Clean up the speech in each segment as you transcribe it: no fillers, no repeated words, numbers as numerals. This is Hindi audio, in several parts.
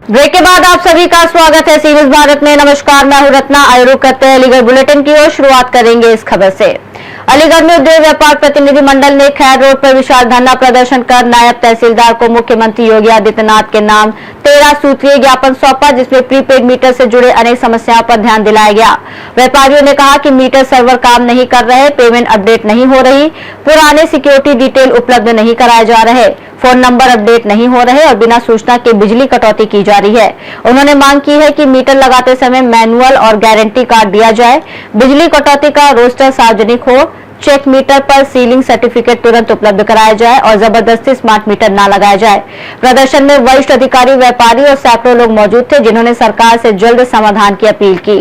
ब्रेक के बाद आप सभी का स्वागत है सीरीज भारत में। नमस्कार, मैं हूं रत्ना। आइए रुक करते हैं अलीगढ़ बुलेटिन की ओर। शुरुआत करेंगे इस खबर से। अलीगढ़ में उद्योग व्यापार प्रतिनिधि मंडल ने खैर रोड पर विशाल धरना प्रदर्शन कर नायब तहसीलदार को मुख्यमंत्री योगी आदित्यनाथ के नाम 13 सूत्रीय ज्ञापन सौंपा, जिसमें प्रीपेड मीटर से जुड़े अनेक समस्याओं पर ध्यान दिलाया गया। व्यापारियों ने कहा कि मीटर सर्वर काम नहीं कर रहे, पेमेंट अपडेट नहीं हो रही, पुराने सिक्योरिटी डिटेल उपलब्ध नहीं कराए जा रहे, फोन नंबर अपडेट नहीं हो रहे और बिना सूचना के बिजली कटौती की जा रही है। उन्होंने मांग की है कि मीटर लगाते समय मैनुअल और गारंटी कार्ड दिया जाए, बिजली कटौती का रोस्टर सार्वजनिक हो, चेक मीटर पर सीलिंग सर्टिफिकेट तुरंत उपलब्ध कराया जाए और जबरदस्ती स्मार्ट मीटर न लगाया जाए। प्रदर्शन में वरिष्ठ अधिकारी, व्यापारी और सैकड़ों लोग मौजूद थे, जिन्होंने सरकार से जल्द समाधान की अपील की।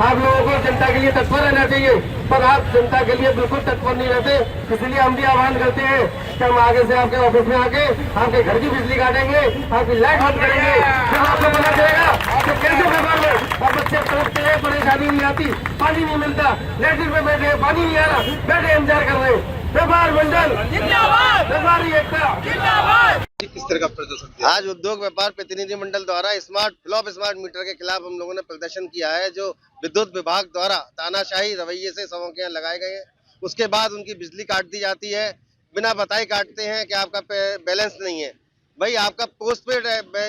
आप लोगों को जनता के लिए तत्पर रहना चाहिए, पर आप जनता के लिए बिल्कुल तत्पर नहीं रहते। इसलिए हम भी आह्वान करते हैं कि हम आगे से आपके ऑफिस में आके आपके घर की बिजली काटेंगे, आपकी लाइट बंद करेंगे। जब आपको पता चलेगा कि कैसे व्यापार में और बच्चे तड़पते हैं, परेशानी नहीं आती, पानी नहीं मिलता, लैट्रिन में बैठे पानी नहीं आ रहा, बैठे इंतजार कर रहे हैं। व्यापार मंडल जिंदाबाद, व्यापारी एकता जिंदाबाद। किस तरह का प्रदर्शन? आज उद्योग व्यापार प्रतिनिधि मंडल द्वारा स्मार्ट मीटर के खिलाफ हम लोगों ने प्रदर्शन किया है, जो विद्युत विभाग द्वारा तानाशाही रवैये से सबों के यहाँ लगाए गए हैं। उसके बाद उनकी बिजली काट दी जाती है, बिना बताए काटते हैं कि आपका बैलेंस नहीं है। भाई आपका पोस्ट पेड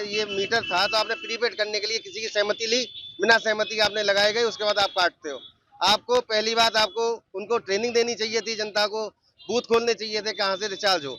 ये मीटर था तो आपने प्रीपेड करने के लिए किसी की सहमति ली, बिना सहमति के आपने लगाए गए, उसके बाद आप काटते हो। आपको पहली बात आपको उनको ट्रेनिंग देनी चाहिए थी, जनता को बूथ खोलने चाहिए थे कहाँ से रिचार्ज हो।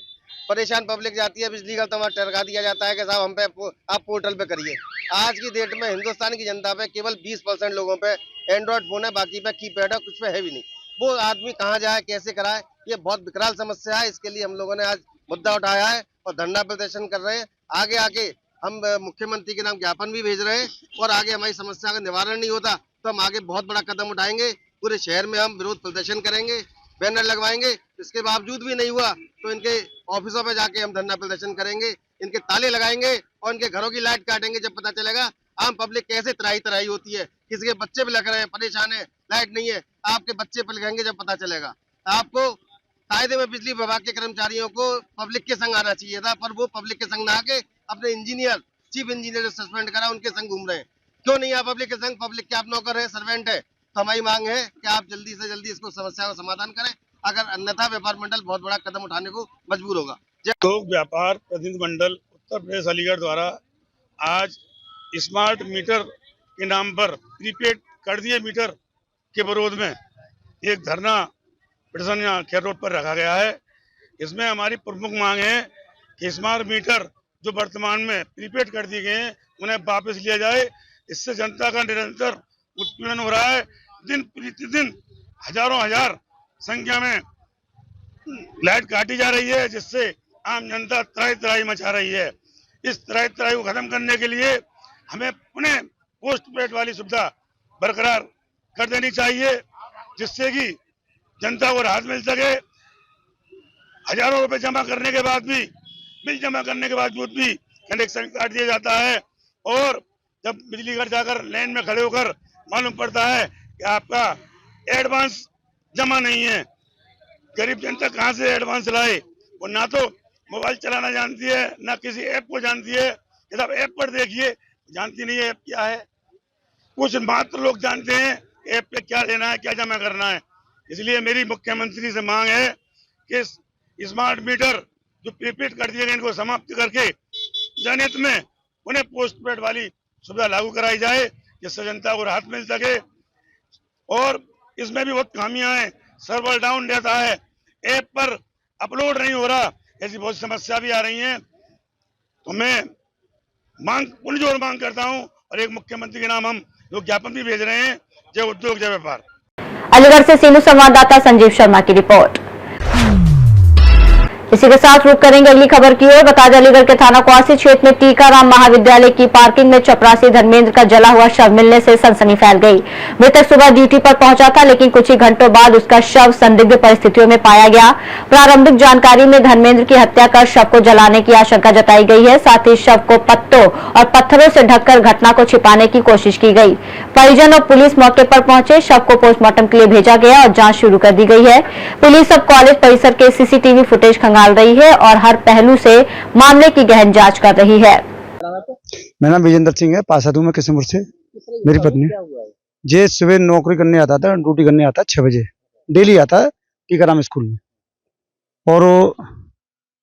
परेशान पब्लिक जाती है बिजली का, तो वहाँ टरका दिया जाता है कि साहब हम पे आप पोर्टल पे करिए। आज की डेट में हिंदुस्तान की जनता पे केवल 20% लोगों पे एंड्रॉयड फोन है, बाकी पे कीपैड है, कुछ पे है भी नहीं। वो आदमी कहाँ जाए, कैसे कराए, ये बहुत विकराल समस्या है। इसके लिए हम लोगों ने आज मुद्दा उठाया है और धरना प्रदर्शन कर रहे हैं। आगे हम मुख्यमंत्री के नाम ज्ञापन भी भेज रहे हैं और आगे हमारी समस्या का निवारण नहीं होता तो हम आगे बहुत बड़ा कदम उठाएंगे। पूरे शहर में हम विरोध प्रदर्शन करेंगे, बैनर लगवाएंगे। इसके बावजूद भी नहीं हुआ तो इनके ऑफिसों पे जाके हम धरना प्रदर्शन करेंगे, इनके ताले लगाएंगे और इनके घरों की लाइट काटेंगे। जब पता चलेगा आम पब्लिक कैसे त्राही होती है, किसी के बच्चे भी लग रहे हैं, परेशान है, लाइट नहीं है, आपके बच्चे पे लगेंगे जब पता चलेगा। आपको कायदे में बिजली विभाग के कर्मचारियों को पब्लिक के संग आना चाहिए था, पर वो पब्लिक के संग ना आके अपने चीफ इंजीनियर सस्पेंड करा, उनके संग घूम रहे हैं। क्यों नहीं आप पब्लिक के संग? पब्लिक के आप नौकर है, सर्वेंट है। तो हमारी मांग है कि आप जल्दी से जल्दी इसको समस्या का समाधान करें, अगर अन्यथा व्यापार मंडल बहुत बड़ा कदम उठाने को मजबूर होगा। उद्योग व्यापार प्रतिनिधि मंडल उत्तर प्रदेश अलीगढ़ द्वारा आज स्मार्ट मीटर के नाम पर प्रीपेड कर दिए मीटर के विरोध में एक धरना प्रदर्शन यहाँ खैर रोड पर रखा गया है। इसमें हमारी प्रमुख मांग है कि स्मार्ट मीटर जो वर्तमान में प्रीपेड कर दिए गए हैं उन्हें वापस लिया जाए। इससे जनता का निरंतर उत्पीड़न हो रहा है। दिन प्रतिदिन हजार संख्या में लाइट काटी जा रही है, जिससे आम जनता त्राही मचा रही है। इस त्राही को खत्म करने के लिए हमें पुनः पोस्ट पेड वाली सुविधा बरकरार कर देनी चाहिए, जिससे कि जनता को राहत मिल सके। हजारों रुपए जमा करने के बाद भी, बिल जमा करने के बावजूद भी कनेक्शन काट दिया जाता है और जब बिजली घर जाकर लाइन में खड़े होकर मालूम पड़ता है कि आपका एडवांस जमा नहीं है। गरीब जनता कहाँ से एडवांस लाए? वो ना तो मोबाइल चलाना जानती है, ना किसी ऐप को जानती है। जब ऐप पर देखिए, जानती नहीं है ऐप क्या है। कुछ मात्र लोग जानते हैं ऐप पे क्या लेना है, क्या जमा करना है। इसलिए मेरी मुख्यमंत्री से मांग है कि स्मार्ट मीटर जो प्रीपेड कर दिए गए इनको समाप्त करके जनहित में उन्हें पोस्ट पेड वाली सुविधा लागू कराई जाए, जिससे जनता को राहत मिल सके। और इसमें भी बहुत खामियां हैं, सर्वर डाउन रहता है, ऐप पर अपलोड नहीं हो रहा, ऐसी बहुत समस्या भी आ रही हैं। तो मैं पुनर्जोर मांग करता हूं और एक मुख्यमंत्री के नाम हम लोग ज्ञापन भी भेज रहे हैं। जय उद्योग जय व्यापार। अलीगढ़ से सीनू संवाददाता संजीव शर्मा की रिपोर्ट। इसी के साथ रुक करेंगे अगली खबर की ओर। बता दें, अलीगढ़ के थाना क्वासी क्षेत्र में टीकाराम महाविद्यालय की पार्किंग में चपरासी धर्मेंद्र का जला हुआ शव मिलने से सनसनी फैल गई। मृतक सुबह ड्यूटी पर पहुंचा था, लेकिन कुछ ही घंटों बाद उसका शव संदिग्ध परिस्थितियों में पाया गया। प्रारंभिक जानकारी में धर्मेंद्र की हत्या कर शव को जलाने की आशंका जताई गई है। साथ ही शव को पत्तों और पत्थरों से ढककर घटना को छिपाने की कोशिश की गई। परिजन और पुलिस मौके पर पहुंचे, शव को पोस्टमार्टम के लिए भेजा गया और जांच शुरू कर दी गई है। पुलिस अब कॉलेज परिसर के सीसीटीवी फुटेज खंगाल रही है और हर पहलू से मामले की गहन जांच कर रही है। मेरा नाम विजेंद्र सिंह है, पासादू में किशनपुर से। मेरी पत्नी जे सुबह नौकरी करने आता था, ड्यूटी करने आता 6 बजे डेली आता है टीकाराम स्कूल में। और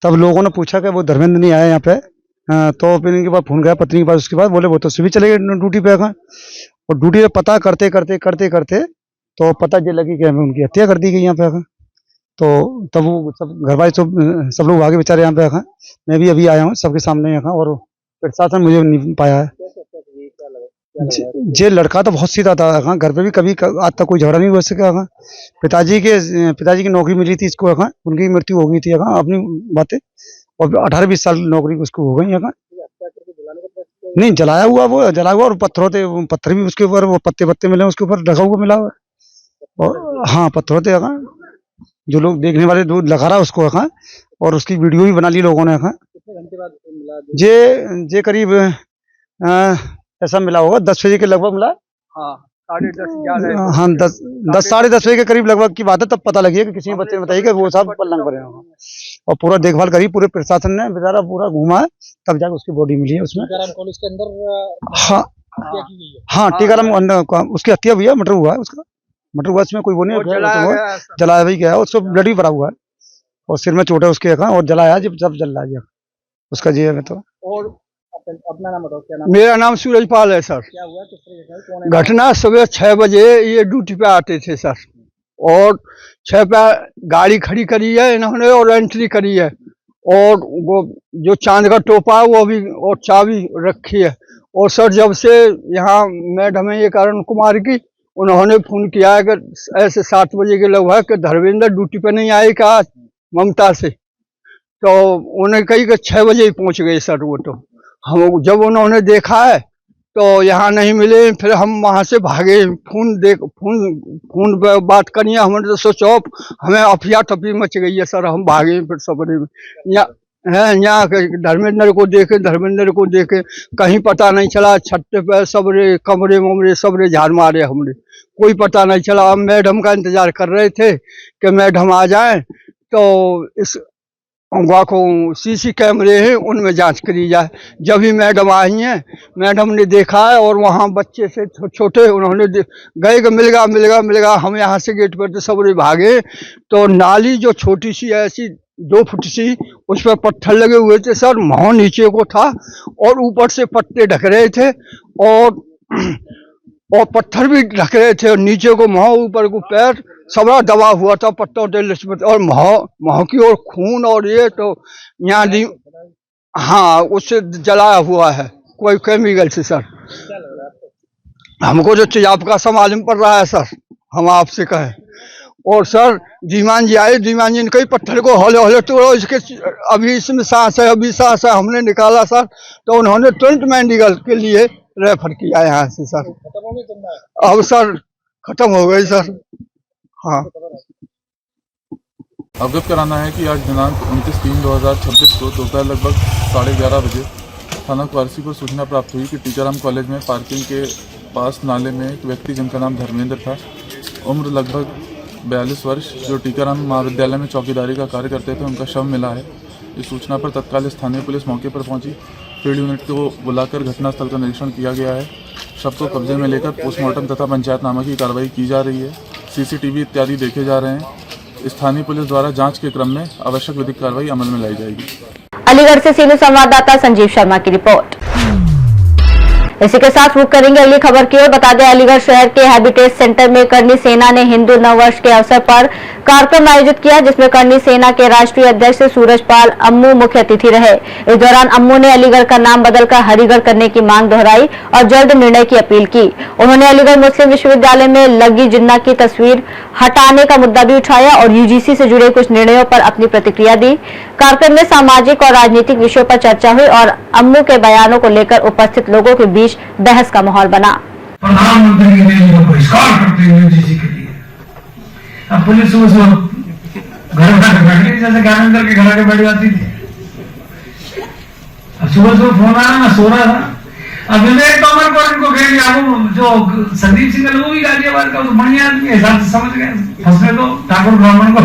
तब लोगों ने पूछा कि वो धर्मेंद्र नहीं आया यहाँ पे, तो फिर इनके पास फोन गया पत्नी के पास। उसके बाद बोले वो तो सुबह चले गए ड्यूटी पे। और ड्यूटी पे पता करते करते करते करते तो पता ये लगी कि हमें उनकी हत्या कर दी गई यहाँ पे। तो तब वो सब घर वाले सब लोग आगे बेचारे यहाँ पे आखा। मैं भी अभी आया हूँ सबके सामने आखा, और प्रशासन मुझे नहीं पाया है। जे लड़का तो बहुत सीधा था आखा, घर पे भी कभी आज तक कोई झगड़ा नहीं हुआ सका आखा। पिताजी की नौकरी मिली थी इसको आखा, उनकी मृत्यु हो गई थी आखा अपनी बातें, और 18-20 साल नौकरी उसको हो गई आखा। नहीं जलाया हुआ, वो जलाया हुआ, और पत्थर भी उसके ऊपर, वो पत्ते मिले उसके ऊपर ढका हुआ मिला हुआ। और हाँ पत्थरों थे आखा, जो लोग देखने वाले दूध लगा रहा उसको आखा, और उसकी वीडियो भी बना ली लोगों ने आखा। जे करीब ऐसा मिला होगा 10 बजे के लगभग मिला। हाँ 10:30 हाँ 10 साढ़े 10 बजे के करीब लगभग की बात है। तब पता लगी है कि किसी बच्चे ने बताई कि वो साहब पलंग पर है, और पूरा देखभाल करी, पूरे प्रशासन ने बेचारा पूरा घूमा है, तब जाकर उसकी बॉडी मिली है उसमें। कॉलेज के अंदर हाँ टीकाराम उसकी हत्या भी है, मर्डर हुआ है उसका। मर्डर हुआ, इसमें कोई वो नहीं जलाया भी गया है, उसको ब्लड भी भरा हुआ है, और सिर में चोट है उसके, और जलाया जब जल रहा है उसका जी है। तो और अपना नाम बताओ, क्या नाम? मेरा नाम सूरजपाल है सर। क्या हुआ, किस तरह घटना? सुबह 6 बजे ये ड्यूटी पे आते थे सर, और 6 पे गाड़ी खड़ी करी है इन्होंने और एंट्री करी है, और वो जो चांद का टोपा है वो भी, और चाबी रखी है। और सर जब से यहाँ मैडम है ये करण कुमार की, उन्होंने फोन किया है कि ऐसे 7 बजे के लगभग कि धर्मेंद्र ड्यूटी पे नहीं आए का ममता से, तो उन्हें कही कि 6 बजे ही पहुंच गए सर। वो तो हम जब उन्होंने देखा है तो यहाँ नहीं मिले, फिर हम वहाँ से भागे। फोन पे बात करिए, हमने तो सोचो हमें अफिया तफी मच गई है सर। हम भागे फिर सबरे में, यहाँ धर्मेंद्र को देखे कहीं पता नहीं चला। छत्ते पे सबरे कमरे सबरे झाड़ मारे हमने, कोई पता नहीं चला। अब मैडम का इंतजार कर रहे थे कि मैडम आ जाए तो इस को सीसी कैमरे हैं उनमें जांच करी जाए। जब ही मैडम आई हैं, मैडम ने देखा है, और वहाँ बच्चे से छोटे उन्होंने गए कि मिलेगा। हम यहाँ से गेट पर तो सबरे भागे, तो नाली जो छोटी सी ऐसी 2 फुट सी, उस पर पत्थर लगे हुए थे सर। महू नीचे को था और ऊपर से पत्ते ढक रहे थे, और पत्थर भी ढक रहे थे, और नीचे को महू, ऊपर को पैर सबरा दबा हुआ था पत्तों से, और महू की और खून, और ये तो यहाँ हाँ उससे जलाया हुआ है कोई केमिकल से सर। हमको जो तेजाब का मालूम पड़ रहा है सर, हम आपसे कहें। और सर धीमान जी आए, धीमान जी ने कई पत्थर को हौले तोड़ो, इसके अभी इसमें सांस है, हमने निकाला सर। तो उन्होंने तुरंत मेडिकल के लिए रेफर किया यहाँ से सर। अब सर खत्म हो गई सर। हाँ अवगत कराना है कि आज दिनांक 29/3/2026 को दोपहर लगभग 11:30 बजे थाना क्वासी को सूचना प्राप्त हुई कि टीकाराम कॉलेज में पार्किंग के पास नाले में एक व्यक्ति जिनका नाम धर्मेंद्र था, उम्र लगभग 42 वर्ष, जो टीकाराम महाविद्यालय में चौकीदारी का कार्य करते थे, उनका शव मिला है। इस सूचना पर तत्काल स्थानीय पुलिस मौके पर पहुंची। फील्ड यूनिट को बुलाकर घटनास्थल का निरीक्षण किया गया है। शव को कब्जे में लेकर पोस्टमार्टम तथा पंचायतनामा की कार्रवाई की जा रही है। सीसीटीवी इत्यादि देखे जा रहे हैं। स्थानीय पुलिस द्वारा जांच के क्रम में आवश्यक विधिक कार्रवाई अमल में लाई जाएगी। अलीगढ़ से सीनियर संवाददाता संजीव शर्मा की रिपोर्ट। इसी के साथ रुक करेंगे अगली खबर की ओर। बता दें, अलीगढ़ शहर के हैबिटेट सेंटर में करनी सेना ने हिंदू नववर्ष के अवसर पर कार्यक्रम आयोजित किया, जिसमें करनी सेना के राष्ट्रीय अध्यक्ष सूरजपाल अम्मू मुख्य अतिथि रहे। इस दौरान अम्मू ने अलीगढ़ का नाम बदलकर हरिगढ़ करने की मांग दोहराई और जल्द निर्णय की अपील की। उन्होंने अलीगढ़ मुस्लिम विश्वविद्यालय में लगी जिन्ना की तस्वीर हटाने का मुद्दा भी उठाया और यूजीसी से जुड़े कुछ निर्णयों पर अपनी प्रतिक्रिया दी। कार्यक्रम में सामाजिक और राजनीतिक विषयों पर चर्चा हुई और अम्मू के बयानों को लेकर उपस्थित लोगों के बीच बहस का माहौल बना। प्रधानमंत्री के लिए जो बहिष्कार करते हैं यूजीसी के लिए, अब पुलिस उस घर बैठ गई, जैसे ज्ञानेंद्र के घर के बैठ जाती थी। अब सुबह फोन आया, मैं सो रहा था, अब विवेक तोमर को इनको कह दिया, वो जो संदीप सिंह वो भी गाजियाबाद का तो बढ़िया आदमी हिसाब से समझ गए, फंसने दो ठाकुर ब्राह्मण को,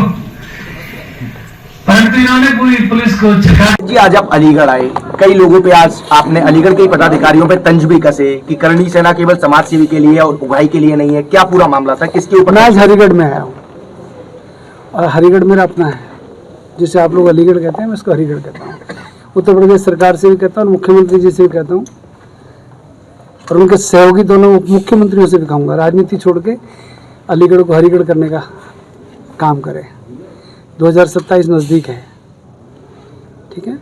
परंतु इन्होंने पूरी पुलिस को झटका जी। आज आप अलीगढ़ आए, कई लोगों पे आज आपने अलीगढ़ के पदाधिकारियों पे तंज भी कसे कि करनी सेना केवल समाज सेवी के लिए और उगाही के लिए नहीं है। क्या पूरा मामला था, किसके ऊपर? मैं आज हरिगढ़ में आया हूँ और हरिगढ़ मेरा अपना है, जिसे आप लोग अलीगढ़ कहते हैं, मैं इसको हरिगढ़ कहता हूँ। उत्तर प्रदेश सरकार से भी कहता हूँ और मुख्यमंत्री जी से भी कहता हूँ और उनके सहयोगी दोनों उप मुख्यमंत्रियों से भी कहूँगा, राजनीति छोड़ के अलीगढ़ को हरिगढ़ करने का काम करें। 2027 नज़दीक है, ठीक है।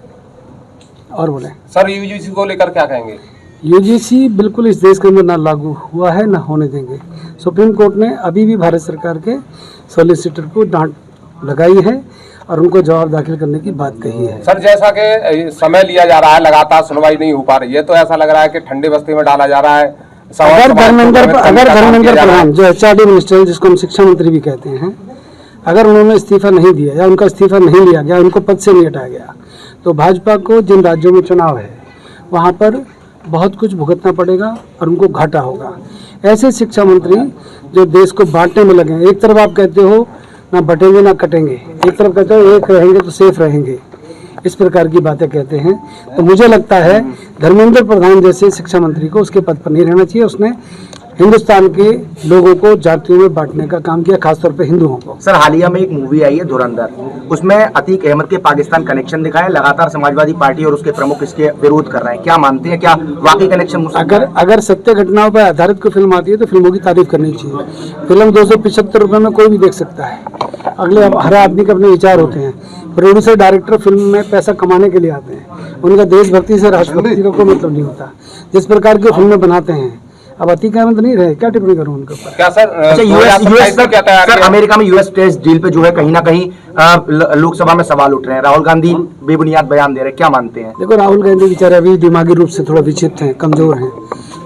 और बोले सर, यूजीसी को लेकर क्या कहेंगे? यूजीसी बिल्कुल इस देश के अंदर ना लागू हुआ है, ना होने देंगे। सुप्रीम कोर्ट ने अभी भी भारत सरकार के सॉलिसिटर को डांट लगाई है और उनको जवाब दाखिल करने की बात कही है। सर, जैसा कि समय लिया जा रहा है, लगातार सुनवाई नहीं हो पा रही है, तो ऐसा लग रहा है कि ठंडे बस्ती में डाला जा रहा है। अगर धर्मेंद्र प्रधान जो एचआरडी मिनिस्टर, जिसको हम शिक्षा मंत्री भी कहते हैं, अगर उन्होंने इस्तीफा नहीं दिया या उनका इस्तीफा नहीं लिया गया, उनको पद से नहीं हटाया गया, तो भाजपा को जिन राज्यों में चुनाव है वहाँ पर बहुत कुछ भुगतना पड़ेगा और उनको घाटा होगा। ऐसे शिक्षा मंत्री जो देश को बांटने में लगे हैं, एक तरफ आप कहते हो ना बटेंगे ना कटेंगे, एक तरफ कहते हो एक रहेंगे तो सेफ रहेंगे, इस प्रकार की बातें कहते हैं, तो मुझे लगता है धर्मेंद्र प्रधान जैसे शिक्षा मंत्री को उसके पद पर नहीं रहना चाहिए। उसने हिंदुस्तान के लोगों को जातियों में बांटने का काम किया, खासतौर पे हिंदुओं को। सर, हालिया में एक मूवी आई है धुरंधर, उसमें अतीक अहमद के पाकिस्तान कनेक्शन दिखाया, लगातार समाजवादी पार्टी और उसके प्रमुख इसके विरोध कर रहे हैं। क्या मानते हैं, क्या वाकई कनेक्शन? अगर सत्य घटनाओं पर आधारित कोई फिल्म आती है तो फिल्मों की तारीफ करनी चाहिए। फिल्म 275 रुपए में कोई भी देख सकता है। अगले हर आदमी के अपने विचार होते हैं। प्रोड्यूसर डायरेक्टर फिल्म में पैसा कमाने के लिए आते हैं, उनका देशभक्ति से राष्ट्रभक्ति का कोई मतलब नहीं होता। जिस प्रकार की फिल्में बनाते हैं, अब अतीक अहमद नहीं रहे, क्या टिप्पणी करूं उनके ऊपर? क्या सर, सर अमेरिका में यूएस टेस्ट डील पे जो है कहीं ना कहीं लोकसभा में सवाल उठ रहे हैं, राहुल गांधी बेबुनियाद बयान दे रहे हैं, क्या मानते हैं? देखो, राहुल गांधी बेचारे अभी दिमागी रूप से थोड़ा विक्षिप्त हैं, कमजोर हैं,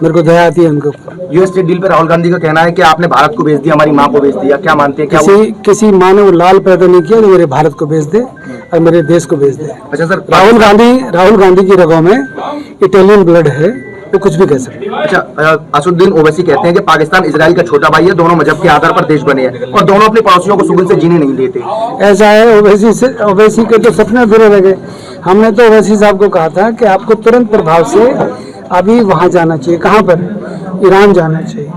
मेरे को दया आती है उनके ऊपर। यूएस टेस्ट डील पे राहुल गांधी का कहना है कि आपने भारत को बेच दिया, हमारी माँ को बेच दिया, क्या मानते हैं? किसी माँ ने वो लाल पैदा नहीं किया जो मेरे भारत को बेच दे और मेरे देश को बेच दे। अच्छा सर, राहुल गांधी की रगों में इटालियन ब्लड है, वो कुछ भी कह सकते हैं। अच्छा, असुद्दीन ओवैसी कहते हैं कि पाकिस्तान इजराइल का छोटा भाई है, दोनों मजहब के आधार पर देश बने हैं और दोनों अपने पड़ोसियों को सुकून से जीने नहीं देते। ऐसा है, ओवैसी के तो सपने अधूरे रह गए। हमने तो ओवैसी साहब को कहा था कि आपको तुरंत प्रभाव से अभी वहाँ जाना चाहिए। कहाँ पर? ईरान जाना चाहिए,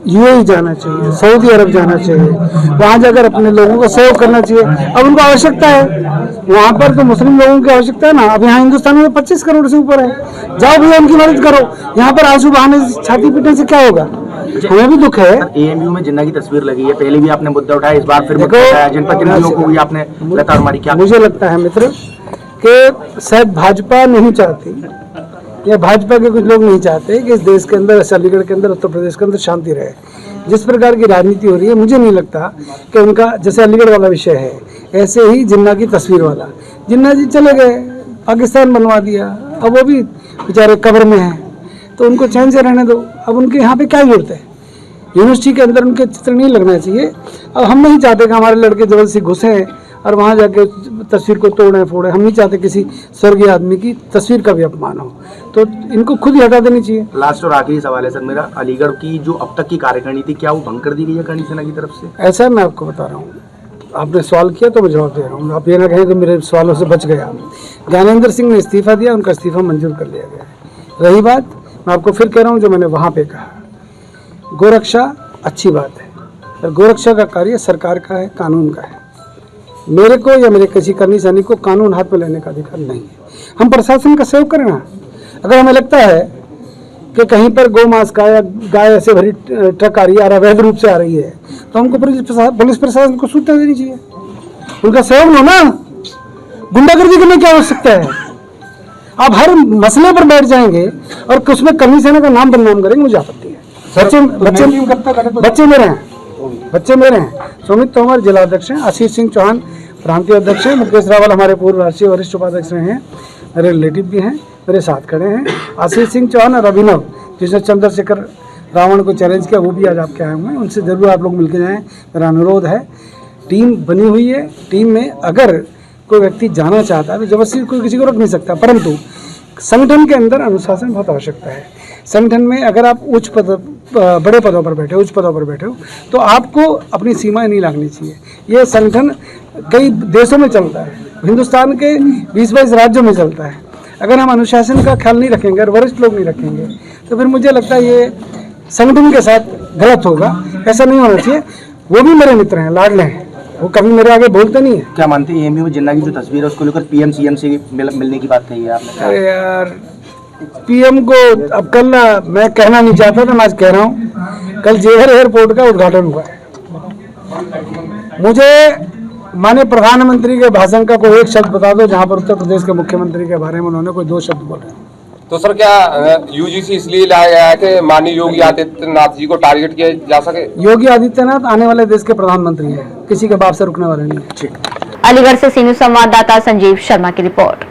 यूएई जाना चाहिए, सऊदी अरब जाना चाहिए, वहाँ जाकर अपने लोगों को सहयोग करना चाहिए। अब उनको आवश्यकता है, वहाँ पर तो मुस्लिम लोगों की आवश्यकता है ना। अब यहाँ हिंदुस्तान में 25 करोड़ से ऊपर है, जाओ भैया उनकी मदद करो। यहाँ पर आंसू बहाने छाती पीटने से क्या होगा? हमें भी दुख है। एएमयू में जिन्ना की तस्वीर लगी है, पहले भी आपने मुद्दा उठाया, इस बार फिर जनप्रतिनिधियों को भी आपने लताड़ मारी। क्या मुझे लगता है मित्र कि शायद भाजपा नहीं चाहती या भाजपा के कुछ लोग नहीं चाहते कि इस देश के अंदर, अलीगढ़ के अंदर, उत्तर प्रदेश के अंदर शांति रहे। जिस प्रकार की राजनीति हो रही है, मुझे नहीं लगता कि उनका, जैसे अलीगढ़ वाला विषय है, ऐसे ही जिन्ना की तस्वीर वाला, जिन्ना जी चले गए, पाकिस्तान बनवा दिया, अब वो भी बेचारे कब्र में हैं, तो उनको चैन से रहने दो। अब उनके यहाँ पे क्या जरूरत है? यूनिवर्सिटी के अंदर उनके चित्र नहीं लगना चाहिए। अब हम नहीं चाहते कि हमारे लड़के जबरदस्ती घुसे और वहाँ जाके तस्वीर को तोड़े फोड़े। हम नहीं चाहते किसी स्वर्गीय आदमी की तस्वीर का भी अपमान हो, तो इनको खुद ही हटा देनी चाहिए। लास्ट और आखिरी सवाल है सर मेरा, अलीगढ़ की जो अब तक की कार्यकारिणी थी, क्या वो भंग कर दी गई है करनी सेना की तरफ से? ऐसा मैं आपको बता रहा हूँ, आपने सवाल किया तो मैं जवाब दे रहा हूँ। आप ये ना कहें कि मेरे सवालों से बच गया। ज्ञानेंद्र सिंह ने इस्तीफा दिया, उनका इस्तीफा मंजूर कर लिया गया। रही बात, मैं आपको फिर कह रहा हूँ जो मैंने वहाँ पे कहा, गोरक्षा अच्छी बात है, पर गोरक्षा का कार्य सरकार का है, कानून का है। मेरे को या मेरे किसी करनी सैनिक को कानून हाथ में लेने का अधिकार नहीं है। हम प्रशासन का सहयोग करें ना। अगर हमें लगता है कि कहीं पर गौ मांस का या गाय ऐसे भरी ट्रक आ रही है और अवैध रूप से आ रही है, तो हमको पुलिस प्रशासन को सूचना देनी चाहिए। उनका सहयोग लो ना, गुंडागर्दी करने की आवश्यकता है। आप हर मसले पर बैठ जाएंगे और उसमें कर्मी सेना का नाम बदनाम करेंगे, मुझे आपत्ति है। बच्चे मेरे हैं। सुमित तोमर जिलाध्यक्ष हैं, आशीष सिंह चौहान प्रांतीय अध्यक्ष हैं, मुकेश रावल हमारे पूर्व राष्ट्रीय वरिष्ठ उपाध्यक्ष रहे हैं, मेरे रिलेटिव भी हैं, मेरे साथ खड़े हैं। आशीष सिंह चौहान और अभिनव, जिसने चंद्रशेखर रावण को चैलेंज किया, वो भी आज आपके आए हुए हैं। उनसे जरूर आप लोग मिलकर जाएं, मेरा अनुरोध है। टीम बनी हुई है, टीम में अगर कोई व्यक्ति जाना चाहता है तो जबरदस्ती कोई किसी को रोक नहीं सकता, परंतु संगठन के अंदर अनुशासन बहुत आवश्यकता है। संगठन में अगर आप बड़े पदों पर बैठे हो, उच्च पदों पर बैठे हो, तो आपको अपनी सीमाएं नहीं लागनी चाहिए। ये संगठन कई देशों में चलता है, हिंदुस्तान के 20-22 राज्यों में चलता है। अगर हम अनुशासन का ख्याल नहीं रखेंगे और वरिष्ठ लोग नहीं रखेंगे तो फिर मुझे लगता है ये संगठन के साथ गलत होगा। ऐसा नहीं होना चाहिए। वो भी मेरे मित्र हैं, लाडले हैं, वो कभी मेरे आगे बोलते नहीं है। क्या मानते हैं एमयू जिन्ना की जो तस्वीर है उसको लेकर पीएम सीएम से मिलने की बात कही है आपने? अरे यार, पीएम को अब कल ना, मैं कहना नहीं चाहता था, मैं आज कह रहा हूँ, कल जेवर एयरपोर्ट का उद्घाटन हुआ है। मुझे माननीय प्रधानमंत्री के भाषण का कोई एक शब्द बता दो जहाँ पर उत्तर प्रदेश के मुख्यमंत्री के बारे में उन्होंने कोई 2 शब्द बोले। तो सर क्या यूजीसी इसलिए लाया गया है कि माननीय योगी आदित्यनाथ जी को टारगेट किया जा सके? योगी आदित्यनाथ आने वाले देश के प्रधानमंत्री हैं, किसी के बाप से रुकने वाले नहीं। ठीक। अलीगढ़ से सीनियर संवाददाता संजीव शर्मा की रिपोर्ट।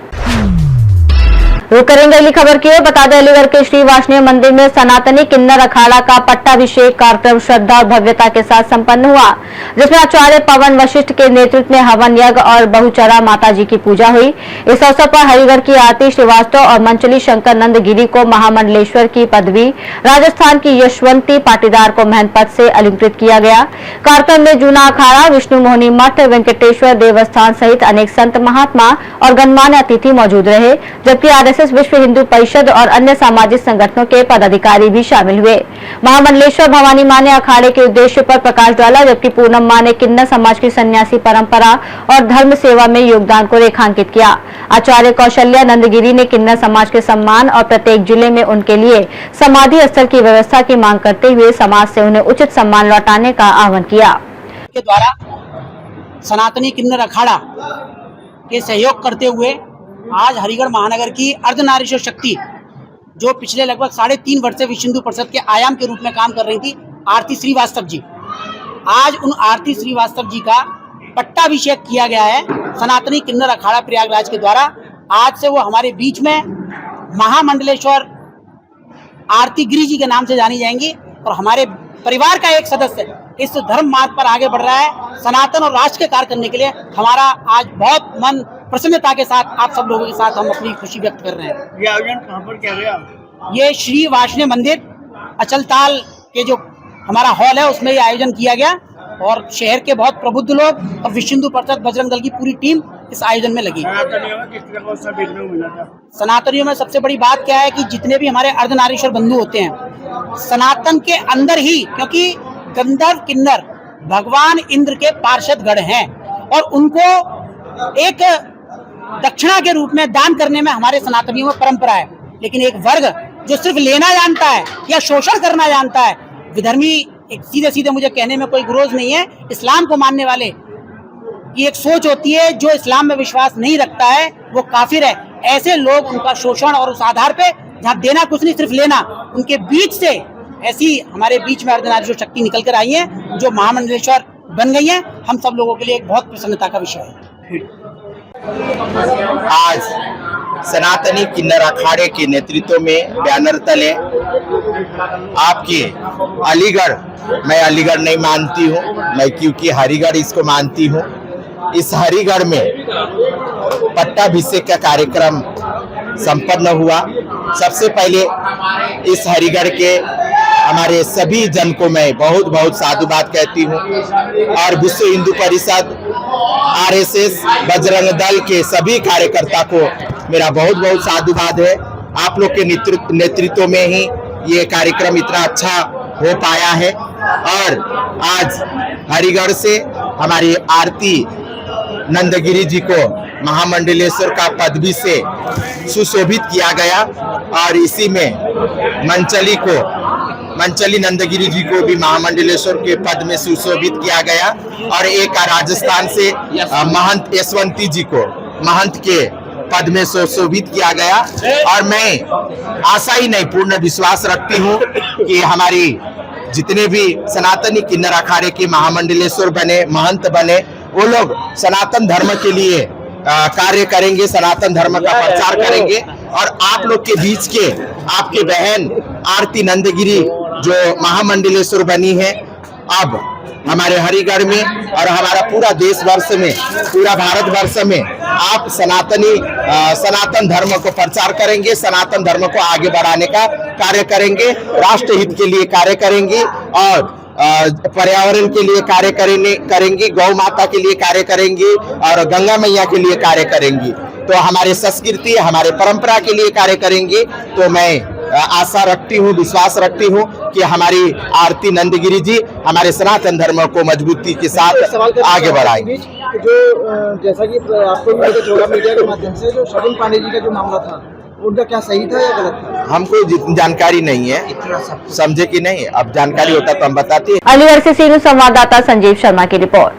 रुक करेंगे अगली खबर की ओर। बता दें, अलीगढ़ के श्री वार्ष्णेय मंदिर में सनातनी किन्नर अखाड़ा का पट्टाभिषेक कार्यक्रम श्रद्धा और भव्यता के साथ संपन्न हुआ, जिसमें आचार्य पवन वशिष्ठ के नेतृत्व में हवन यज्ञ और बहुचरा माता जी की पूजा हुई। इस अवसर पर हरिगढ़ की आरती श्रीवास्तव और मंचली शंकर नंद गिरी को महामंडलेश्वर की पदवी, राजस्थान की यशवंती पाटीदार को महंत पद से अलंकृत किया गया। कार्यक्रम में जूना अखाड़ा, विष्णु मोहनी मठ, वेंकटेश्वर देवस्थान सहित अनेक संत महात्मा और गणमान्य अतिथि मौजूद रहे, जबकि आरएसएस विश्व हिंदू परिषद और अन्य सामाजिक संगठनों के पदाधिकारी भी शामिल हुए। महामंडलेश्वर भवानी मां ने अखाड़े के उद्देश्य पर प्रकाश डाला, जबकि पूनम मां ने किन्नर समाज की सन्यासी परंपरा और धर्म सेवा में योगदान को रेखांकित किया। आचार्य कौशल्या नंदगिरी ने किन्नर समाज के सम्मान और प्रत्येक जिले में उनके लिए समाधि स्थल की व्यवस्था की मांग करते हुए समाज से उन्हें उचित सम्मान लौटाने का आह्वान किया। के द्वारा सनातनी किन्नर अखाड़ा के सहयोग करते हुए आज हरिगढ़ महानगर की अर्धनारीश्वर शक्ति, जो पिछले लगभग 3.5 वर्ष से विश्व हिंदू परिषद के आयाम के रूप में काम कर रही थी, आरती श्रीवास्तव जी, आज उन आरती श्रीवास्तव जी का पट्टाभिषेक किया गया है सनातनी किन्नर अखाड़ा प्रयागराज के द्वारा। आज से वो हमारे बीच में महामंडलेश्वर आरती गिरी जी के नाम से जानी जाएंगी और हमारे परिवार का एक सदस्य इस धर्म मार्ग पर आगे बढ़ रहा है। सनातन और राष्ट्र के कार्य करने के लिए हमारा आज बहुत मन प्रसन्नता के साथ आप सब लोगों के साथ हम अपनी खुशी व्यक्त कर रहे हैं। ये आयोजन कहाँ पर किया गया? ये श्री वार्ष्णेय मंदिर अचलताल के जो हमारा हॉल है उसमें ये आयोजन किया गया और शहर के बहुत प्रबुद्ध लोग और विश्व हिंदू परिषद बजरंग दल की पूरी टीम इस आयोजन में लगी। सनातनियों में सबसे बड़ी बात क्या है कि जितने भी हमारे अर्धनारीश्वर बंधु होते हैं सनातन के अंदर ही, क्योंकि गंधर्व किन्नर भगवान इंद्र के पार्षद गण हैं और उनको एक दक्षिणा के रूप में दान करने में हमारे सनातनियों में परंपरा है। लेकिन एक वर्ग जो सिर्फ लेना जानता है या शोषण करना जानता है, विधर्मी, एक सीधे सीधे मुझे कहने में कोई गुरोज नहीं है, इस्लाम को मानने वाले की एक सोच होती है, जो इस्लाम में विश्वास नहीं रखता है वो काफिर है। ऐसे लोग उनका शोषण और उस आधार पे जहाँ देना कुछ नहीं सिर्फ लेना, उनके बीच से ऐसी हमारे बीच में अर्धनारीश्वर शक्ति निकल कर आई है जो महामंडलेश्वर बन गई है। हम सब लोगों के लिए एक बहुत प्रसन्नता का विषय है। आज सनातनी किन्नर अखाड़े के नेतृत्व में बैनर तले आपके अलीगढ़, मैं अलीगढ़ नहीं मानती हूँ, मैं क्योंकि हरिगढ़ इसको मानती हूँ, इस हरिगढ़ में पट्टाभिषेक का कार्यक्रम संपन्न हुआ। सबसे पहले इस हरिगढ़ के हमारे सभी जन को मैं बहुत बहुत साधुवाद कहती हूँ और विश्व हिंदू परिषद, आरएसएस, बजरंग दल के सभी कार्यकर्ता को मेरा बहुत बहुत साधुवाद है। आप लोग के नेतृत्व में ही ये कार्यक्रम इतना अच्छा हो पाया है और आज हरिगढ़ से हमारी आरती नंदगिरी जी को महामंडलेश्वर का पदवी से सुशोभित किया गया और इसी में मंचली नंदगिरी जी को भी महामंडलेश्वर के पद में सुशोभित किया गया और एक राजस्थान से महंत यशवंती जी को महंत के पद में सुशोभित किया गया। और मैं आशा ही नहीं पूर्ण विश्वास रखती हूँ कि हमारी जितने भी सनातनी किन्नर अखाड़े के महामंडलेश्वर बने, महंत बने, वो लोग सनातन धर्म के लिए कार्य करेंगे, सनातन धर्म का प्रचार करेंगे। और आप लोग के बीच के आपके बहन आरती नंदगिरी जो महामंडलेश्वर बनी है, अब हमारे हरिगढ़ में और हमारा पूरा देश वर्ष में, पूरा भारत वर्ष में आप सनातन धर्म को प्रचार करेंगे, सनातन धर्म को आगे बढ़ाने का कार्य करेंगे, राष्ट्र हित के लिए कार्य करेंगे और पर्यावरण के लिए कार्य करेंगी, गौ माता के लिए कार्य करेंगी और गंगा मैया के लिए कार्य करेंगी। तो हमारे संस्कृति, हमारे परंपरा के लिए कार्य करेंगे। तो मैं आशा रखती हूँ, विश्वास रखती हूँ कि हमारी आरती नंदगिरी जी हमारे सनातन धर्म को मजबूती के साथ आगे बढ़ाएंगे। जो जैसा कि आपको मीडिया के माध्यम से जो शगुन पांडे जी का जो मामला था, उनका क्या सही था या गलत था? हमको जितनी जानकारी नहीं है, समझे कि नहीं, अब जानकारी होता तो हम बताते। अलीगढ़ से सीनियर संवाददाता संजीव शर्मा की रिपोर्ट।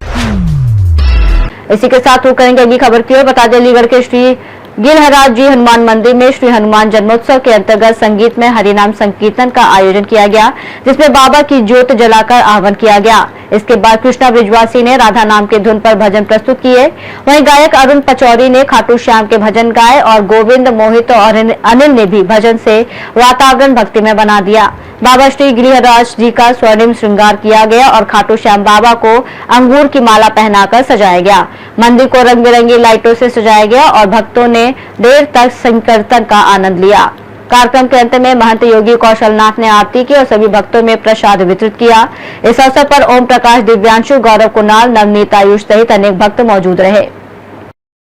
इसी के साथ वो करेंगे अगली खबर की ओर। बता दें, अलीगढ़ के श्री गिलहराज जी हनुमान मंदिर में श्री हनुमान जन्मोत्सव के अंतर्गत संगीत में हरिनाम संकीर्तन का आयोजन किया गया, जिसमें बाबा की ज्योत जलाकर आह्वान किया गया। इसके बाद कृष्णा ब्रिजवासी ने राधा नाम के धुन पर भजन प्रस्तुत किए। वहीं गायक अरुण पचौरी ने खाटू श्याम के भजन गाए और गोविंद, मोहित और अनिल ने भी भजन से वातावरण भक्तिमय बना दिया। बाबा श्री गिरिहराज जी का स्वर्णिम श्रृंगार किया गया और खाटू श्याम बाबा को अंगूर की माला पहनाकर सजाया गया। मंदिर को रंग बिरंगी लाइटों से सजाया गया और भक्तों ने देर तक संकीर्तन का आनंद लिया। कार्यक्रम के अंत में महंत योगी कौशलनाथ ने आरती की और सभी भक्तों में प्रसाद वितरित किया। इस अवसर पर ओम प्रकाश, दिव्यांशु, गौरव कुणाल, नवनीत, आयुष सहित अनेक भक्त मौजूद रहे।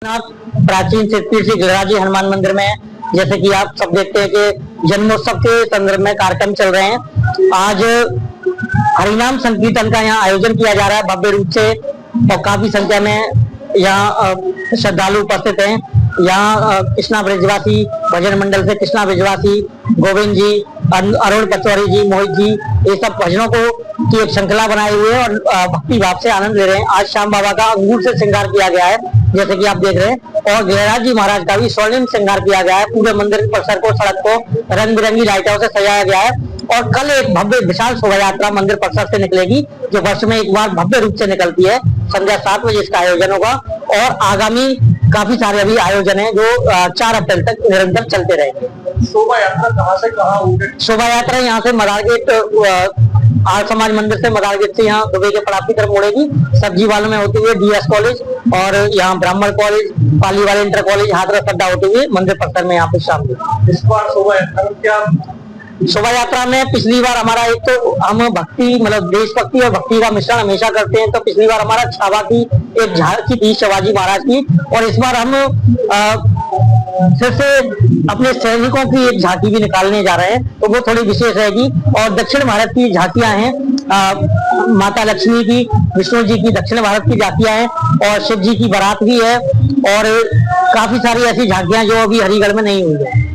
प्राचीन सिद्धपीठ श्री गिरिराज जी हनुमान मंदिर में जैसे कि आप सब देखते हैं कि जन्मोत्सव के संदर्भ में कार्यक्रम चल रहे हैं। आज हरिनाम संकीर्तन का यहाँ आयोजन किया जा रहा है भव्य रूप से और काफी संख्या में यहाँ श्रद्धालु उपस्थित हैं। यहाँ कृष्णा ब्रिजवासी भजन मंडल से कृष्णा ब्रिजवासी, गोविंद जी, अरुण पचौरी जी, मोहित जी, ये सब भजनों की एक श्रृंखला बनाए हुए हैं और भक्ति भाव से आनंद ले रहे हैं। आज श्याम बाबा का अंगूर से श्रृंगार किया गया है जैसे कि आप देख रहे हैं और गिरिराज जी महाराज का भी स्वर्णिम श्रृंगार किया गया है। पूरे मंदिर परिसर को, सड़क को रंग बिरंगी लाइटों से सजाया गया है और कल एक भव्य विशाल शोभा यात्रा मंदिर परिसर से निकलेगी जो वर्ष में एक बार भव्य रूप से निकलती है। संध्या 7 बजे इसका आयोजन होगा और आगामी काफी सारे अभी आयोजन है जो 4 अप्रैल तक निरंतर चलते रहेंगे। शोभा यात्रा कहाँ से कहाँ होगी? शोभा यात्रा यहाँ से मदार गेट, आर्य समाज मंदिर से मदार गेट से यहाँ दुबई के पड़ाव की तरफ मुड़ेगी, सब्जी वालों में होते हुए DS कॉलेज और यहाँ ब्राह्मण कॉलेज, पाली वाले इंटर कॉलेज, हाथरस अड्डा होते हुए मंदिर परिसर में यहाँ पे शामिल। इस बार शोभा यात्रा क्या? शोभा यात्रा में पिछली बार हमारा एक तो हम भक्ति मतलब देशभक्ति और भक्ति का मिश्रण हमेशा करते हैं, तो पिछली बार हमारा छावा की एक झांकी थी शिवाजी महाराज की और इस बार हम फिर से अपने सैनिकों की एक झांकी भी निकालने जा रहे हैं, तो वो थोड़ी विशेष रहेगी। और दक्षिण भारत की झांकियां हैं, माता लक्ष्मी की, विष्णु जी की दक्षिण भारत की झांकियां हैं और शिव जी की बारात भी है और काफी सारी ऐसी झांकियां जो अभी हरिगढ़ में नहीं हुई है।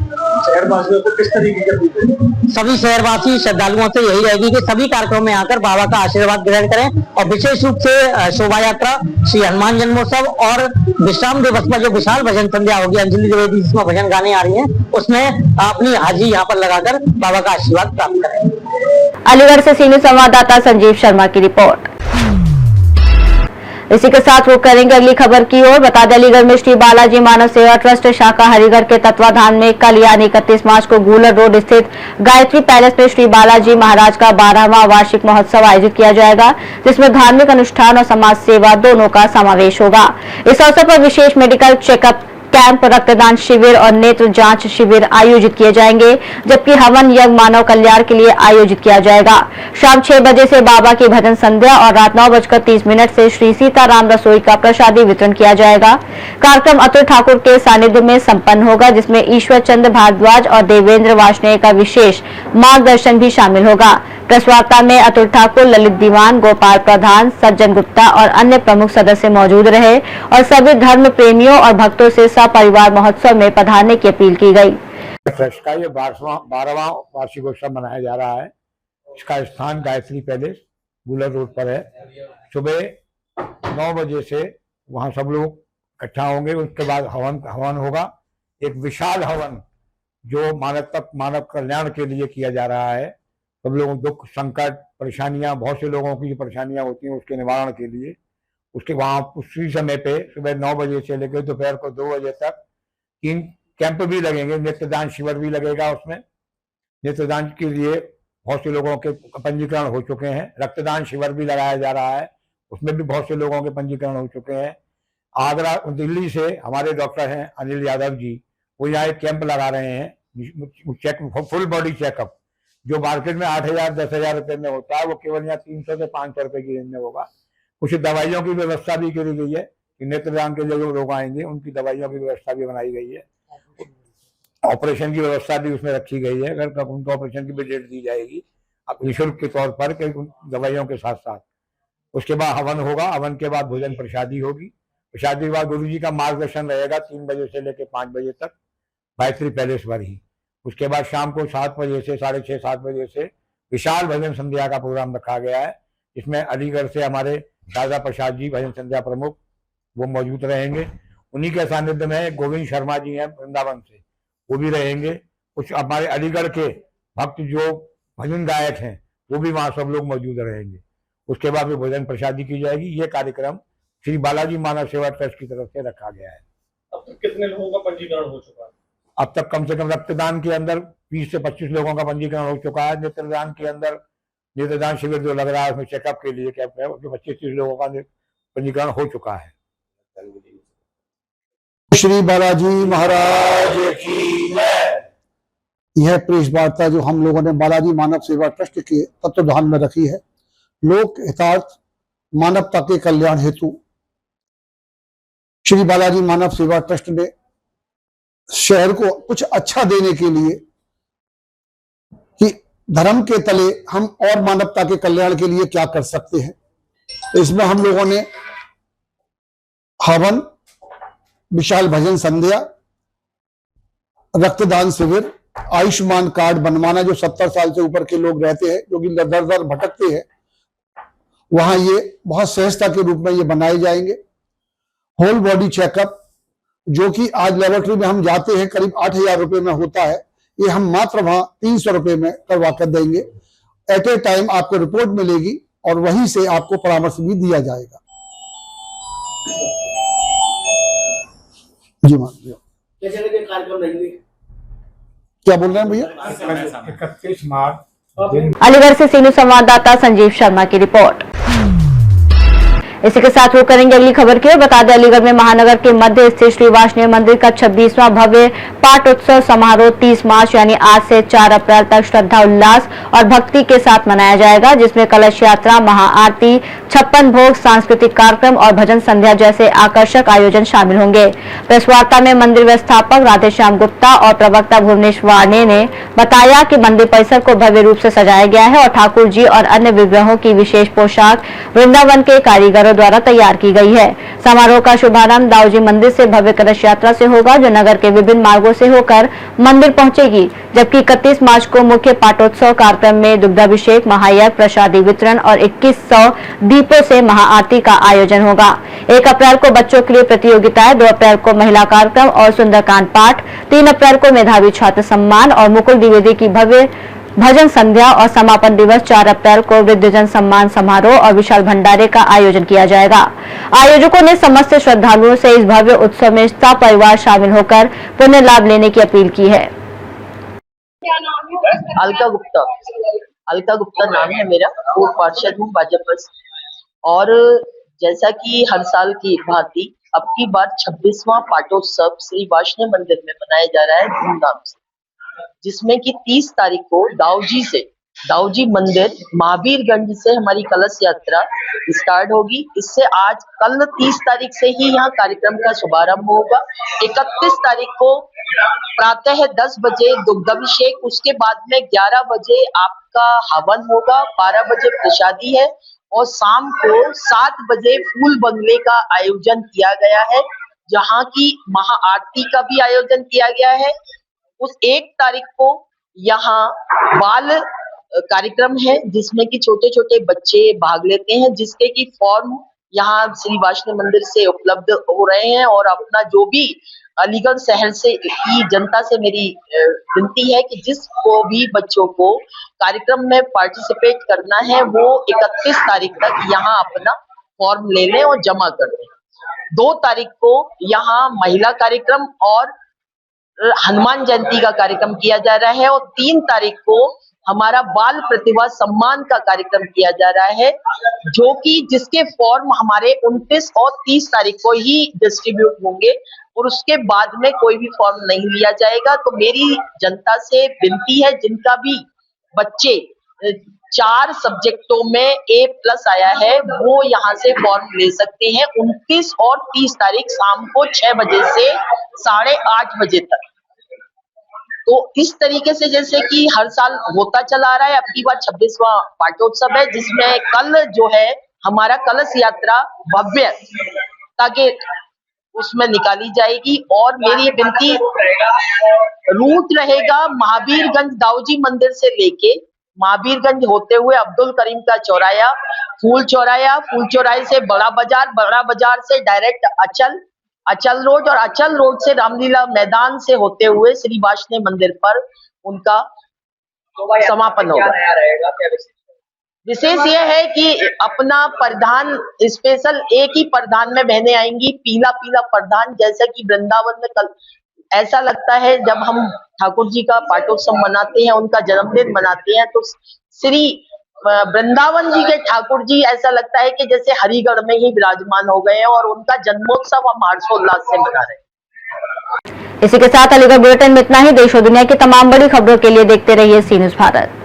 शहरवासियों को किस तरीके की? सभी शहरवासी श्रद्धालुओं से यही रहेगी कि सभी कार्यक्रमों में आकर बाबा का आशीर्वाद ग्रहण करें और विशेष रूप से शोभा यात्रा, श्री हनुमान जन्मोत्सव और विश्राम दिवस पर जो विशाल भजन संध्या होगी, अंजलि द्विवेदी जिसमें भजन गाने आ रही है, उसमें अपनी हाजिरी यहाँ पर लगाकर बाबा का आशीर्वाद प्राप्त करें। अलीगढ़ से सीनियर संवाददाता संजीव शर्मा की रिपोर्ट। इसी के साथ वो करेंगे अगली खबर की ओर। बता दें, अलीगढ़ में श्री बालाजी मानव सेवा ट्रस्ट शाखा हरिगढ़ के तत्वाधान में कल यानी 31 मार्च को गूलर रोड स्थित गायत्री पैलेस में श्री बालाजी महाराज का 12वां वार्षिक महोत्सव आयोजित किया जाएगा, जिसमें धार्मिक अनुष्ठान और समाज सेवा दोनों का समावेश होगा। इस अवसर पर विशेष मेडिकल चेकअप कैंप, रक्तदान शिविर और नेत्र जांच शिविर आयोजित किए जाएंगे, जबकि हवन यज्ञ मानव कल्याण के लिए आयोजित किया जाएगा। शाम 6 बजे से बाबा की भजन संध्या और रात 9:30 से श्री सीताराम रसोई का प्रसादी वितरण किया जाएगा। कार्यक्रम अतुल ठाकुर के सानिध्य में संपन्न होगा, जिसमें ईश्वर चंद्र भारद्वाज और देवेंद्र वार्ष्णेय का विशेष मार्गदर्शन भी शामिल होगा। प्रेस वार्ता में अतुल ठाकुर, ललित दीवान, गोपाल प्रधान, सज्जन गुप्ता और अन्य प्रमुख सदस्य मौजूद रहे और सभी धर्म प्रेमियों और भक्तों से सपरिवार महोत्सव में पधारने की अपील की गई। ट्रस्ट का ये 12वां वार्षिकोत्सव मनाया जा रहा है। इसका स्थान गायत्री पैलेस गुलर रोड पर है। सुबह 9 बजे से वहां सब लोग इकट्ठा होंगे। उसके बाद हवन होगा, एक विशाल हवन जो मानव कल्याण के लिए किया जा रहा है। सब लोगों दुख संकट परेशानियां, बहुत से लोगों की जो परेशानियां होती हैं उसके निवारण के लिए उसके वहां उसी समय पे सुबह 9 बजे से लेकर दोपहर को 2 बजे तक 3 कैंप भी लगेंगे। नेत्रदान शिविर भी लगेगा। उसमें नेत्रदान के लिए बहुत से लोगों के पंजीकरण हो चुके हैं। रक्तदान शिविर भी लगाया जा रहा है, उसमें भी बहुत से लोगों के पंजीकरण हो चुके हैं। आगरा दिल्ली से हमारे डॉक्टर हैं अनिल यादव जी, वो यहाँ एक कैंप लगा रहे हैं फुल बॉडी चेकअप, जो मार्केट में 8,000 10,000 रुपए में होता है, वो केवल यहाँ 300 से 500 रुपए की रेंज में होगा। कुछ दवाइयों की व्यवस्था भी करी गई है कि नेत्रदान के जो लोग आएंगे उनकी दवाइयों की व्यवस्था भी बनाई गई है। ऑपरेशन की व्यवस्था भी उसमें रखी गई है। अगर उनको ऑपरेशन की भी डेट दी जाएगी अब निःशुल्क के तौर पर दवाइयों के साथ साथ। उसके बाद हवन होगा, हवन के बाद भोजन प्रसादी होगी। प्रसादी के बाद गुरु जी का मार्गदर्शन रहेगा 3 बजे से लेकर 5 बजे तक गायत्री पैलेस पर ही। उसके बाद शाम को 7 बजे से 6:30 7 बजे से विशाल भजन संध्या का प्रोग्राम रखा गया है। इसमें अलीगढ़ से हमारे दादा प्रसाद जी भजन संध्या प्रमुख वो मौजूद रहेंगे। उन्हीं के सानिध्य में गोविंद शर्मा जी हैं वृंदावन से, वो भी रहेंगे। कुछ हमारे अलीगढ़ के भक्त जो भजन गायक हैं वो भी वहाँ सब लोग मौजूद रहेंगे। उसके बाद भी भोजन प्रसादी की जाएगी। ये कार्यक्रम श्री बालाजी मानव सेवा ट्रस्ट की तरफ से रखा गया है। अब तक कितने लोगों का पंजीकरण हो चुका है? अब तक कम से कम रक्तदान के अंदर 20 से 25 लोगों का पंजीकरण हो चुका है। नेत्रदान के अंदर नेत्रदान शिविर जो लग रहा है उसमें चेकअप के लिए कैंप है, उसमें 25-30 लोगों का पंजीकरण हो चुका है। श्री बालाजी महाराज की यह प्रेस वार्ता जो हम लोगों ने बालाजी मानव सेवा ट्रस्ट के तत्वाधान में रखी है, लोक हितार्थ मानवता के कल्याण हेतु श्री बालाजी मानव सेवा ट्रस्ट ने शहर को कुछ अच्छा देने के लिए कि धर्म के तले हम और मानवता के कल्याण के लिए क्या कर सकते हैं, इसमें हम लोगों ने हवन, विशाल भजन संध्या, रक्तदान शिविर, आयुष्मान कार्ड बनवाना, जो 70 साल से ऊपर के लोग रहते हैं जो कि दर दर भटकते हैं, वहां ये बहुत सहजता के रूप में ये बनाए जाएंगे। होल बॉडी चेकअप जो कि आज लेबोरेटरी में हम जाते हैं करीब 8,000 रुपए में होता है, ये हम मात्र वहां 300 रुपए में करवा कर देंगे। एट ए टाइम आपको रिपोर्ट मिलेगी और वहीं से आपको परामर्श भी दिया जाएगा। जी मान कार्यक्रम रहेंगे, क्या बोल रहे हैं भैया? 31 मार्च अलीगढ़ से सीनियर संवाददाता संजीव शर्मा की रिपोर्ट। इसी के साथ वो करेंगे अगली खबर की। बता दें अलीगढ़ में महानगर के मध्य स्थित श्री वासुदेव मंदिर का 26वां भव्य पाठ उत्सव समारोह 30 मार्च यानी आज से 4 अप्रैल तक श्रद्धा उल्लास और भक्ति के साथ मनाया जाएगा, जिसमें कलश यात्रा, महाआरती, 56 भोग, सांस्कृतिक कार्यक्रम और भजन संध्या जैसे आकर्षक आयोजन शामिल होंगे। प्रेस वार्ता में मंदिर व्यवस्थापक राधेश्याम गुप्ता और प्रवक्ता भुवनेश वाणे ने बताया कि मंदिर परिसर को भव्य रूप से सजाया गया है और ठाकुर जी और अन्य विग्रहों की विशेष पोशाक वृंदावन के कारीगरों द्वारा तैयार की गई है। समारोह का शुभारंभ दाऊजी मंदिर से भव्य कलश यात्रा से होगा, जो नगर के विभिन्न मार्गों से होकर मंदिर पहुंचेगी, जबकि 31 मार्च को मुख्य पाठोत्सव कार्यक्रम में दुग्धाभिषेक, महायज्ञ, प्रसादी वितरण और 2100 दीपों से महाआरती का आयोजन होगा। 1 अप्रैल को बच्चों के लिए प्रतियोगिताएं, 2 अप्रैल को महिला कार्यक्रम और सुंदरकांड पाठ, 3 अप्रैल को मेधावी छात्र सम्मान और मुकुल द्विवेदी की भव्य भजन संध्या और समापन दिवस 4 अप्रैल को वृद्धजन सम्मान समारोह और विशाल भंडारे का आयोजन किया जाएगा। आयोजकों ने समस्त श्रद्धालुओं से इस भव्य उत्सव में परिवार शामिल होकर पुण्य लाभ लेने की अपील की है। अलका गुप्ता नाम है मेरा, पूर्व पार्षद हूँ भाजपा से। और जैसा कि हर साल की भांति अब की बार 26वां पाठोत्सव श्री वासुदेव मंदिर में मनाया जा रहा है धूमधाम से, जिसमें कि 30 तारीख को दाऊजी मंदिर महावीरगंज से हमारी कलश यात्रा स्टार्ट होगी। इससे आज कल 30 तारीख से ही यहाँ कार्यक्रम का शुभारंभ होगा। 31 तारीख को प्रातः 10 बजे दुग्धाभिषेक, उसके बाद में 11 बजे आपका हवन होगा, 12 बजे प्रसादी है और शाम को 7 बजे फूल बंगले का आयोजन किया गया है, जहाँ की महाआरती का भी आयोजन किया गया है। उस 1 तारीख को यहाँ बाल कार्यक्रम है जिसमें कि छोटे छोटे बच्चे भाग लेते हैं, जिसके की फॉर्म यहाँ श्री वैष्णो मंदिर से उपलब्ध हो रहे हैं। और अपना जो भी अलीगढ़ शहर से की जनता से मेरी विनती है कि जिसको भी बच्चों को कार्यक्रम में पार्टिसिपेट करना है वो 31 तारीख तक यहाँ अपना फॉर्म ले लें और जमा कर दें। 2 तारीख को यहाँ महिला कार्यक्रम और हनुमान जयंती का कार्यक्रम किया जा रहा है और 3 तारीख को हमारा बाल प्रतिभा सम्मान का कार्यक्रम किया जा रहा है, जो कि जिसके फॉर्म हमारे 29 और 30 तारीख को ही डिस्ट्रीब्यूट होंगे और उसके बाद में कोई भी फॉर्म नहीं लिया जाएगा। तो मेरी जनता से विनती है, जिनका भी बच्चे 4 सब्जेक्टों में A+ आया है वो यहाँ से फॉर्म ले सकते हैं 29 और 30 तारीख शाम को 6 बजे से 8:30 बजे तक। तो इस तरीके से जैसे कि हर साल होता चला आ रहा है, अब की बार 26वां पाटोत्सव है, जिसमें कल जो है हमारा कलश यात्रा भव्य ताकि उसमें निकाली जाएगी। और मेरी विनती रूट रहेगा महावीरगंज दाऊजी मंदिर से लेके महावीरगंज होते हुए अब्दुल करीम का चौराया, फूल चौराहे से बड़ा बाजार से डायरेक्ट अचल रोड और अचल रोड से रामलीला मैदान से होते हुए श्री वैष्णो मंदिर पर उनका समापन होगा। विशेष यह है कि अपना परिधान स्पेशल एक ही परिधान में बहनें आएंगी, पीला परिधान, जैसा कि वृंदावन में कल ऐसा लगता है जब हम ठाकुर जी का पाटोत्सव मनाते हैं, उनका जन्मदिन मनाते हैं, तो श्री वृंदावन जी के ठाकुर जी ऐसा लगता है कि जैसे हरिगढ़ में ही विराजमान हो गए हैं और उनका जन्मोत्सव हम हर्षोल्लास से मना रहे हैं। इसी के साथ अलीगढ़ बुलेटिन में इतना ही। देश और दुनिया की तमाम बड़ी खबरों के लिए देखते रहिए सी न्यूज़ भारत।